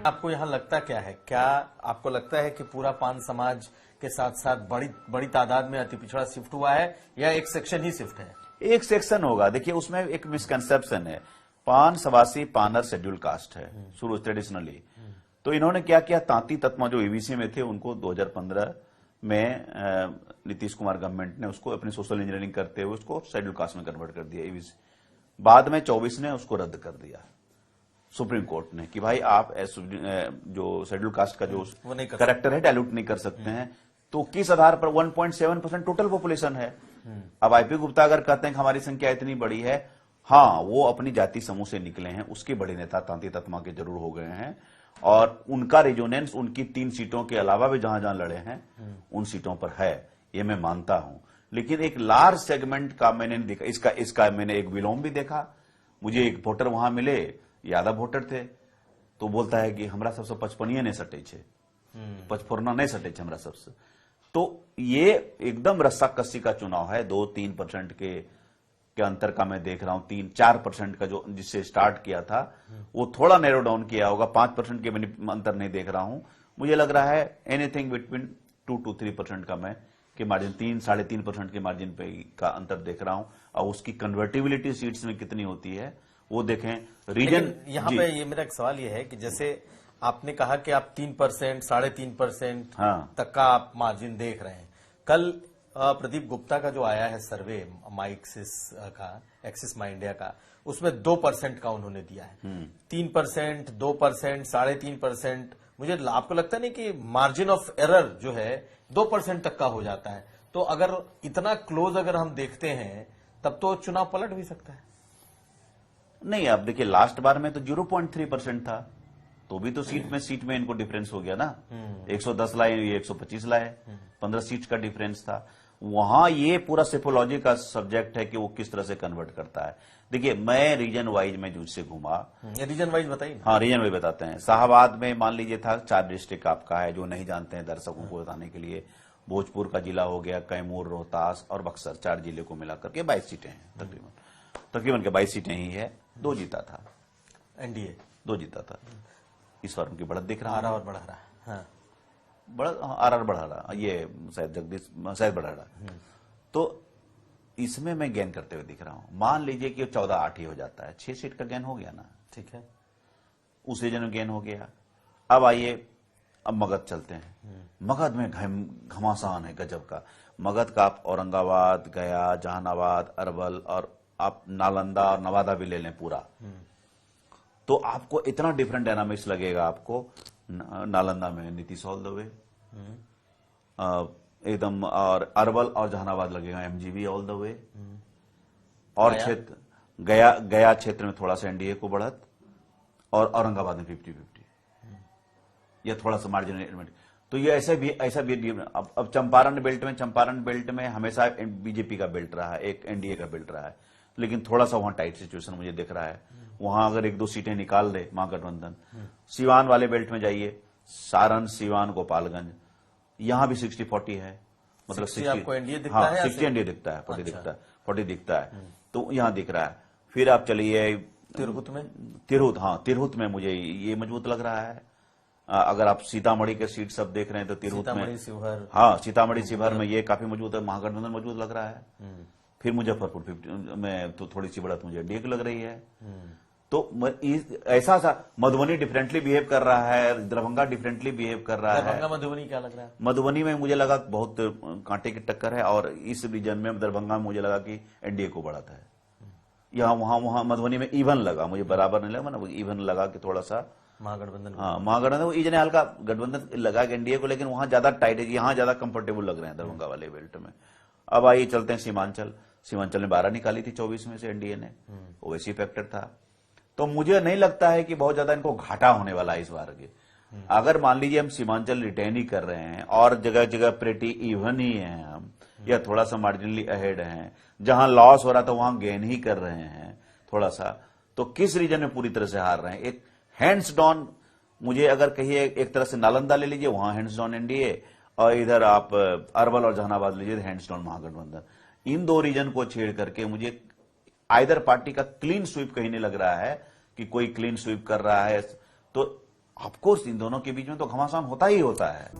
आपको यहाँ लगता क्या है, क्या आपको लगता है कि पूरा पान समाज के साथ साथ बड़ी तादाद में अति पिछड़ा शिफ्ट हुआ है या एक सेक्शन ही शिफ्ट है? एक सेक्शन होगा। देखिए उसमें एक मिसकंसेप्शन है। पान सवासी पानर शेड्यूल कास्ट है शुरू ट्रेडिशनली। तो इन्होंने क्या किया, तांती तत्मा जो ईबीसी में थे उनको 2015 में नीतीश कुमार गवर्नमेंट ने उसको अपनी सोशल इंजीनियरिंग करते हुए उसको शेड्यूल कास्ट में कन्वर्ट कर दिया ईबीसी। बाद में 24 ने उसको रद्द कर दिया सुप्रीम कोर्ट ने कि भाई आप जो शेड्यूल कास्ट का जो करेक्टर है डायल्यूट नहीं कर सकते हैं। तो किस आधार पर 1.7% टोटल पॉपुलेशन है। अब आईपी गुप्ता अगर कहते हैं कि हमारी संख्या इतनी बड़ी है, हाँ वो अपनी जाति समूह से निकले हैं, उसके बड़े नेता तांती तत्मा के जरूर हो गए हैं और उनका रेजोनेंस उनकी 3 सीटों के अलावा भी जहां जहां लड़े हैं उन सीटों पर है, ये मैं मानता हूं। लेकिन एक लार्ज सेगमेंट का मैंने देखा, इसका मैंने एक विलोम भी देखा। मुझे एक वोटर वहां मिले, यादव वोटर थे, तो बोलता है कि हमरा सबसे 55 नहीं सटे छे, 55 नहीं सटे छे हमरा सबसे। तो ये एकदम रस्सा कस्सी का चुनाव है। 2-3% के अंतर का मैं देख रहा हूं। 3-4% का जो जिससे स्टार्ट किया था वो थोड़ा नैरो डाउन किया होगा। 5% के मैंने अंतर नहीं देख रहा हूं। मुझे लग रहा है एनीथिंग बिटवीन 2 to 3% का मैं के मार्जिन 3-3.5% के मार्जिन पे का अंतर देख रहा हूं। और उसकी कन्वर्टिबिलिटी सीट्स में कितनी होती है वो देखें। रीजन यहाँ पे ये मेरा एक सवाल ये है कि जैसे आपने कहा कि आप 3%, 3.5% तक का आप मार्जिन देख रहे हैं। कल प्रदीप गुप्ता का जो आया है सर्वे माइक्सिस का, एक्सिस माई इंडिया का, उसमें 2% का उन्होंने दिया है। 3%, 2%, 3.5%। मुझे आपको लगता नहीं कि मार्जिन ऑफ एरर जो है 2% तक का हो जाता है? तो अगर इतना क्लोज अगर हम देखते हैं तब तो चुनाव पलट भी सकता है। नहीं, अब देखिए लास्ट बार में तो 0.3% था, तो भी तो सीट में इनको डिफरेंस हो गया ना। 110 लाए, ये 125 लाए, 15 सीट का डिफरेंस था। वहां ये पूरा सिपोलॉजी का सब्जेक्ट है कि वो किस तरह से कन्वर्ट करता है। देखिए मैं रीजन वाइज में जूझ से घूमा। रीजन वाइज बताइए। हाँ रीजन वाइज बताते हैं। शाहबाद में मान लीजिए था 4 डिस्ट्रिक्ट आपका है, जो नहीं जानते हैं दर्शकों को बताने के लिए। भोजपुर का जिला हो गया, कैमूर, रोहतास और बक्सर, 4 जिले को मिलाकर के 22 सीटें हैं तकरीबन के 22 सीटें ही है। 2 जीता था एनडीए, 2 जीता था। इस बार उनकी बढ़त दिख रहा है, और बढ़ा रहा है। हाँ। आर बढ़ा रहा, ये शायद बढ़ा रहा। तो इसमें मैं गेन करते हुए दिख रहा हूं। मान लीजिए कि 14-8 ही हो जाता है, 6 सीट का गेन हो गया ना, ठीक है, उस रीजन में गेन हो गया। अब आइए, अब मगध चलते हैं। मगध में घमासान है गजब का। मगध का आप औरंगाबाद, गया, जहानाबाद, अरवल और आप नालंदा और नवादा भी ले लें पूरा, तो आपको इतना डिफरेंट डायनामिक्स लगेगा। आपको नालंदा में नीतीश ऑल द वे एकदम, और अरवल और जहानाबाद लगेगा एमजीबी ऑल द वे। और क्षेत्र गया क्षेत्र में थोड़ा सा एनडीए को बढ़त, और औरंगाबाद में 50-50 या थोड़ा सा मार्जिनल। तो ये ऐसा भी अब चंपारण बेल्ट में हमेशा बीजेपी का बेल्ट रहा है, एक एनडीए का बेल्ट रहा है, लेकिन थोड़ा सा वहां टाइट सिचुएशन मुझे दिख रहा है। वहां अगर 1-2 सीटें निकाल दे महागठबंधन। सीवान वाले बेल्ट में जाइए, सारण, सीवान, गोपालगंज, यहां भी 60-40 है। मतलब 60 आपको एनडीए दिखता हाँ, है? 60 एनडीए दिखता है, 40 दिखता है। तो यहां दिख रहा है। फिर आप चलिए तिरहुत में मुझे ये मजबूत लग रहा है। अगर आप सीतामढ़ी के सीट सब देख रहे हैं तो तिरहुत में, हाँ सीतामढ़ी शिवहर में ये काफी मजबूत है, महागठबंधन मजबूत लग रहा है। फिर मुजफ्फरपुर 50 में तो थोड़ी सी बढ़त मुझे एनडीए की लग रही है। तो ऐसा सा मधुबनी डिफरेंटली बिहेव कर रहा है, दरभंगा डिफरेंटली बिहेव कर रहा है। मधुबनी क्या लग रहा है? मधुबनी में मुझे लगा बहुत कांटे की टक्कर है, और इस रीजन में दरभंगा में मुझे लगा कि एनडीए को बढ़त है। यहाँ वहां मधुबनी में इवन लगा, मुझे बराबर नहीं लगा, इवन लगा कि थोड़ा सा महागठबंधन, हाँ महागठबंधन इजने हल्का गठबंधन लगा एनडीए को, लेकिन वहां ज्यादा टाइट है, यहाँ ज्यादा कंफर्टेबल लग रहे हैं दरभंगा वाले बेल्ट में। अब आइए चलते हैं सीमांचल ने 12 निकाली थी 24 में से एनडीए ने, ओवैसी फैक्टर था। तो मुझे नहीं लगता है कि बहुत ज्यादा इनको घाटा होने वाला है इस बार के। अगर मान लीजिए हम सीमांचल रिटेन ही कर रहे हैं और जगह जगह प्रेटी इवन ही हैं हम, या थोड़ा सा मार्जिनली अहेड हैं, जहां लॉस हो रहा था वहां गेन ही कर रहे हैं थोड़ा सा, तो किस रीजन में पूरी तरह से हार रहे हैं? एक हैंड्स डाउन, मुझे अगर कहिए एक तरह से नालंदा ले लीजिए, वहां हैंड्स डाउन एनडीए, और इधर आप अरवल और जहानाबाद लीजिए हैंड्स डाउन महागठबंधन। इन 2 रीजन को छेड़ करके मुझे आइदर पार्टी का क्लीन स्वीप कहीं नहीं लग रहा है कि कोई क्लीन स्वीप कर रहा है। तो ऑफकोर्स इन दोनों के बीच में तो घमासान होता ही होता है।